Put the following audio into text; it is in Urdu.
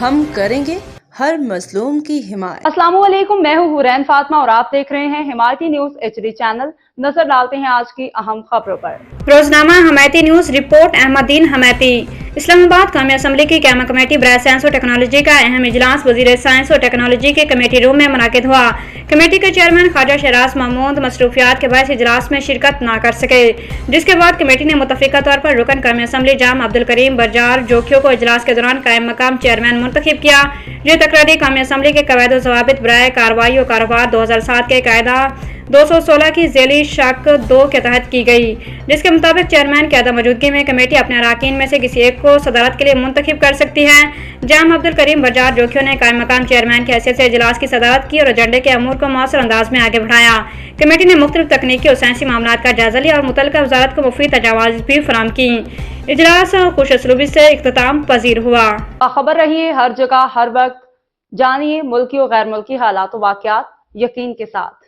ہم کریں گے ہر مظلوم کی حمایت۔ السلام علیکم، میں ہوں حورین فاطمہ اور آپ دیکھ رہے ہیں حمایتی نیوز HD چینل۔ نظر ڈالتے ہیں آج کی اہم خبروں پر۔ روزنامہ حمایتی نیوز رپورٹ۔ احمد دین حمایتی۔ اسلام آباد قومی اسمبلی کی قیام کمیٹی برائے سائنس و ٹیکنالوجی کا اہم اجلاس وزیر سائنس و ٹیکنالوجی کے کمیٹی روم میں منعقد ہوا۔ کمیٹی کے چیئرمین خواجہ شہراز محمود مصروفیات کے باعث اجلاس میں شرکت نہ کر سکے، جس کے بعد کمیٹی نے متفقہ طور پر رکن قومی اسمبلی جام عبدالکریم برجار جوکھیو کو اجلاس کے دوران قائم مقام چیئرمین منتخب کیا، جو تقرری قومی اسمبلی کے قواعد و ضوابط برائے کارروائی و کاروبار 2007 کے قاعدہ 216 کی ذیلی شق 2 کے تحت کی گئی، جس کے مطابق چیئرمین کی عدم موجودگی میں کمیٹی اپنے اراکین میں سے کسی ایک کو صدارت کے لیے منتخب کر سکتی ہے۔ جام عبدالکریم برجار جوکھیو نے قائم مقام چیئرمین کی حیثیت سے اجلاس کی صدارت کی اور ایجنڈے کے امور کو مؤثر انداز میں آگے بڑھایا۔ کمیٹی نے مختلف تکنیکی اور سائنسی معاملات کا جائزہ لیا اور متعلقہ وزارت کو مفید تجاویز بھی فراہم کی۔ اجلاس خوش اسلوبی سے اختتام پذیر ہوا۔ باخبر رہیے ہر جگہ ہر وقت، جانیے ملکی و غیر ملکی حالات و واقعات یقین کے ساتھ۔